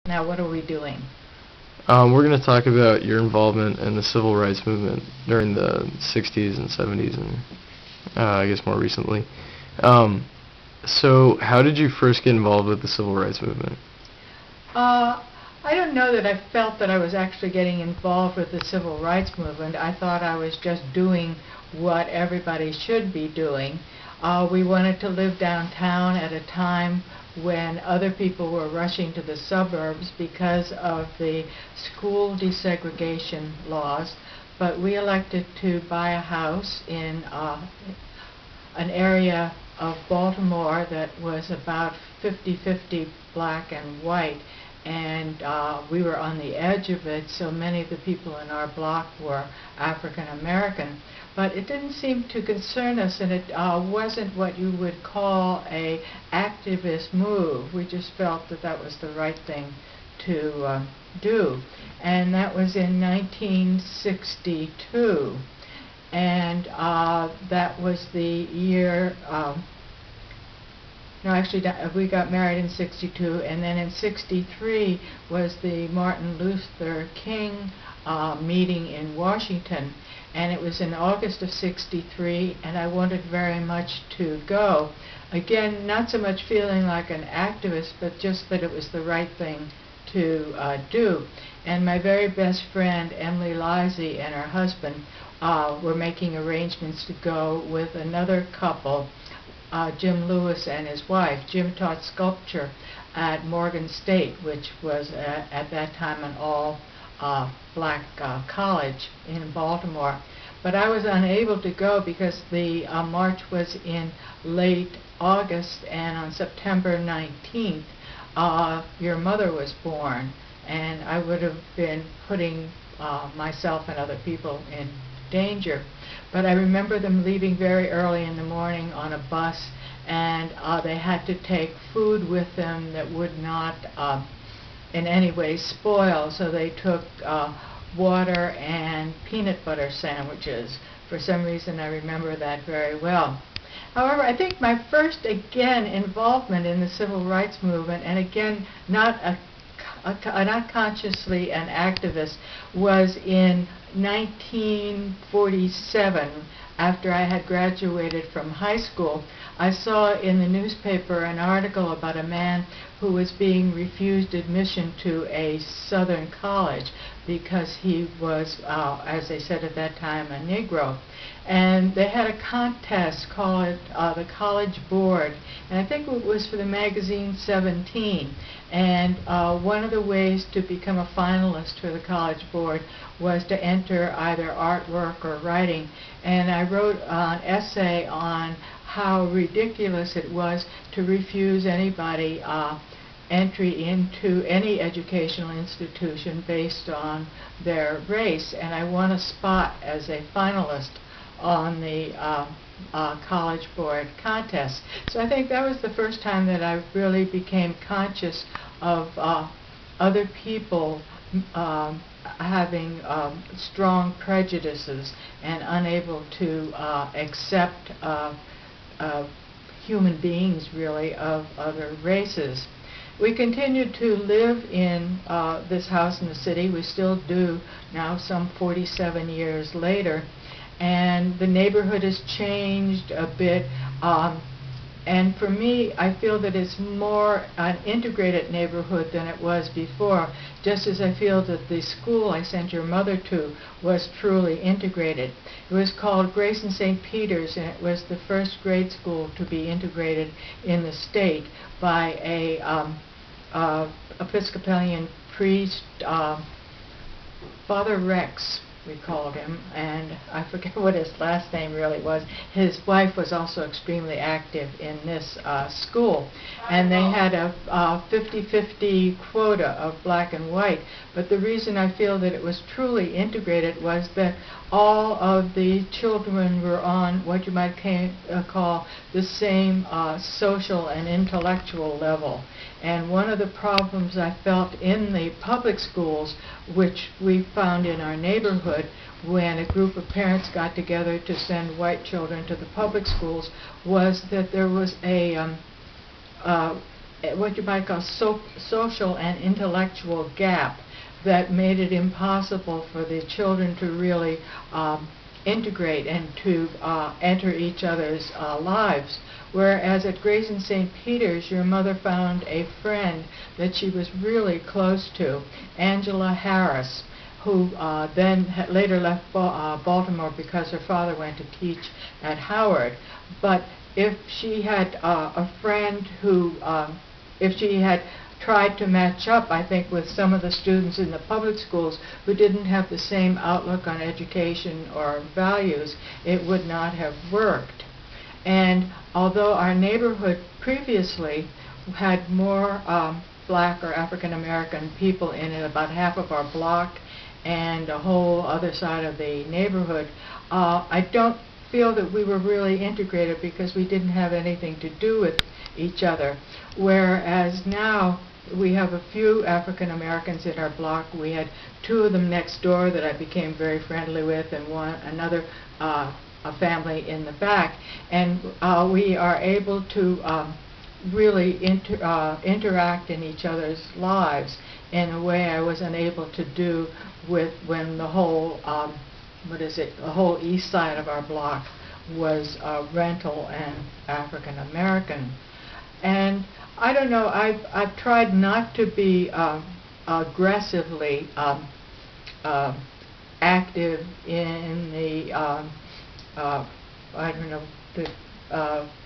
Now, what are we doing? We're going to talk about your involvement in the civil rights movement during the 60s and 70s and I guess more recently. So how did you first get involved with the civil rights movement? I don't know that I felt that I was actually getting involved with the civil rights movement. I thought I was just doing what everybody should be doing. We wanted to live downtown at a time when other people were rushing to the suburbs because of the school desegregation laws, but we elected to buy a house in an area of Baltimore that was about 50-50 black and white, and we were on the edge of it, so many of the people in our block were African American. But it didn't seem to concern us, and it wasn't what you would call a activist move. We just felt that that was the right thing to do. And that was in 1962. And that was the year, no, actually, we got married in 62, and then in 63 was the Martin Luther King meeting in Washington. And it was in August of 63, and I wanted very much to go. Again, not so much feeling like an activist, but just that it was the right thing to do. And my very best friend, Emily Lisey, and her husband were making arrangements to go with another couple, Jim Lewis and his wife. Jim taught sculpture at Morgan State, which was at that time an all-black college in Baltimore. But I was unable to go because the march was in late August, and on September 19th, your mother was born, and I would have been putting myself and other people in danger. But I remember them leaving very early in the morning on a bus, and they had to take food with them that would not in any way spoil, so they took water and peanut butter sandwiches. For some reason I remember that very well. However, I think my first, again, involvement in the civil rights movement, and again, not consciously an activist, was in 1947. After I had graduated from high school, I saw in the newspaper an article about a man who was being refused admission to a southern college because he was, as they said at that time, a Negro. And they had a contest called the College Board, and I think it was for the magazine 17. And one of the ways to become a finalist for the College Board was to enter either artwork or writing. And I wrote an essay on how ridiculous it was to refuse anybody entry into any educational institution based on their race. And I won a spot as a finalist on the College Board contest. So I think that was the first time that I really became conscious of other people having strong prejudices and unable to accept human beings, really, of other races. We continued to live in this house in the city. We still do now, some 47 years later. And the neighborhood has changed a bit. And for me, I feel that it's more an integrated neighborhood than it was before, just as I feel that the school I sent your mother to was truly integrated. It was called Grayson St. Peter's, and it was the first grade school to be integrated in the state by a Episcopalian priest, Father Rex, we called him, and I forget what his last name really was. His wife was also extremely active in this school, and they had a 50-50 quota of black and white. But the reason I feel that it was truly integrated was that all of the children were on what you might call the same social and intellectual level. And one of the problems I felt in the public schools, which we found in our neighborhood, when a group of parents got together to send white children to the public schools, was that there was a what you might call social and intellectual gap that made it impossible for the children to really integrate and to enter each other's lives. Whereas at Grayson St. Peter's, your mother found a friend that she was really close to, Angela Harris, who then later left Baltimore because her father went to teach at Howard. But if she had a friend who, if she had tried to match up, I think, with some of the students in the public schools who didn't have the same outlook on education or values, it would not have worked. And although our neighborhood previously had more black or African American people in it, about half of our block and a whole other side of the neighborhood, I don't feel that we were really integrated because we didn't have anything to do with each other. Whereas now we have a few African Americans in our block. We had two of them next door that I became very friendly with, and another a family in the back, and we are able to really interact in each other's lives in a way I was unable to do with when the whole the whole east side of our block was rental and African American. And I don't know, I've tried not to be aggressively active in the I don't know, the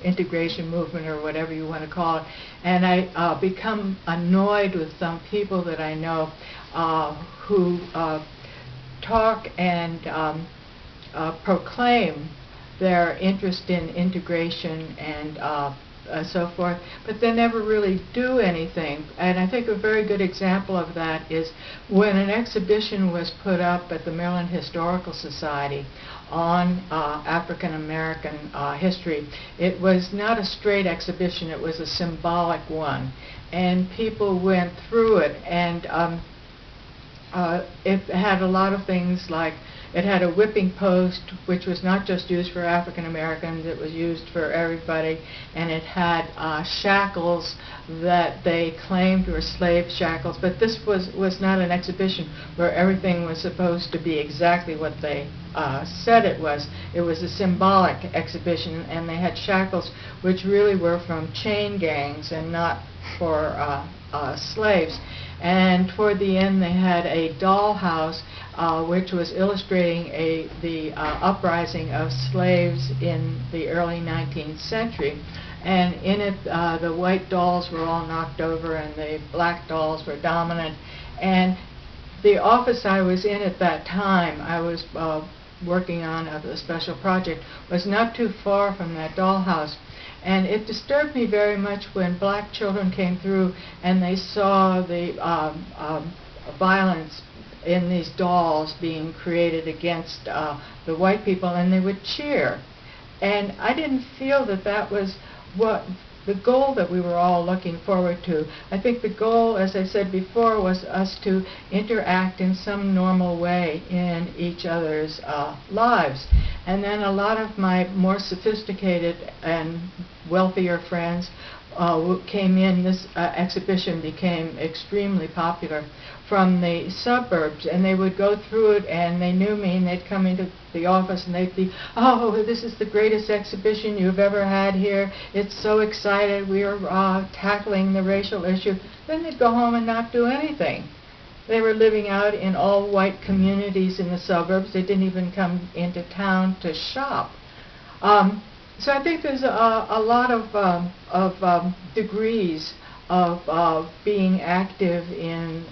integration movement or whatever you want to call it. And I become annoyed with some people that I know who talk and proclaim their interest in integration and so forth, but they never really do anything. And I think a very good example of that is when an exhibition was put up at the Maryland Historical Society on African American history. It was not a straight exhibition, it was a symbolic one. And people went through it, and it had a lot of things like, it had a whipping post, which was not just used for African Americans, it was used for everybody, and it had shackles that they claimed were slave shackles, but this was not an exhibition where everything was supposed to be exactly what they said it was. It was a symbolic exhibition, and they had shackles which really were from chain gangs and not for slaves. And toward the end they had a dollhouse which was illustrating the uprising of slaves in the early 19th century. And in it the white dolls were all knocked over and the black dolls were dominant. And the office I was in at that time, I was working on a special project, was not too far from that dollhouse. And it disturbed me very much when black children came through and they saw the violence in these dolls being created against the white people, and they would cheer. And I didn't feel that that was what the goal that we were all looking forward to. I think the goal, as I said before, was us to interact in some normal way in each other's lives. And then a lot of my more sophisticated and wealthier friends came in. This exhibition became extremely popular from the suburbs, and they would go through it, and they knew me, and they'd come into the office and they'd be, "Oh, this is the greatest exhibition you've ever had here. It's so excited. We are tackling the racial issue." Then they'd go home and not do anything. They were living out in all white communities in the suburbs. They didn't even come into town to shop. So I think there's a lot of degrees of being active in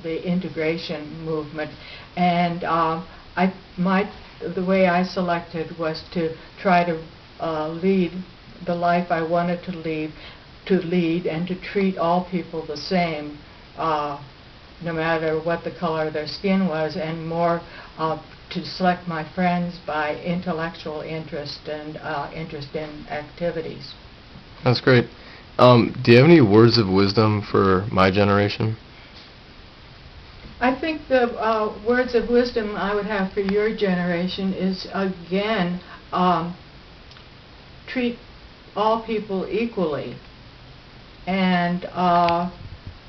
the integration movement, and the way I selected was to try to lead the life I wanted to lead, and to treat all people the same, no matter what the color of their skin was, and more to select my friends by intellectual interest and interest in activities. That's great. Do you have any words of wisdom for my generation? I think the words of wisdom I would have for your generation is, again, treat all people equally. And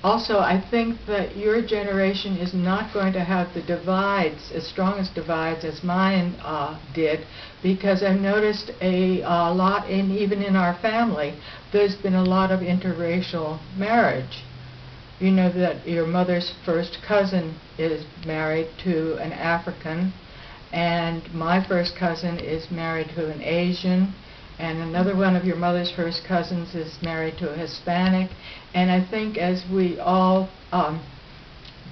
also, I think that your generation is not going to have the divides, as strong as divides as mine did, because I've noticed a lot, even in our family, there's been a lot of interracial marriage. You know that your mother's first cousin is married to an African, and my first cousin is married to an Asian, and another one of your mother's first cousins is married to a Hispanic. And I think as we all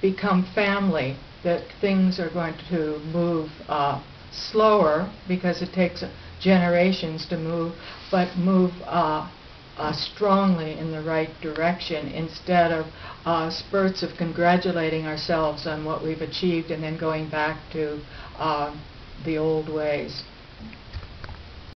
become family, that things are going to move slower, because it takes generations to move, but move strongly in the right direction, instead of spurts of congratulating ourselves on what we've achieved and then going back to the old ways.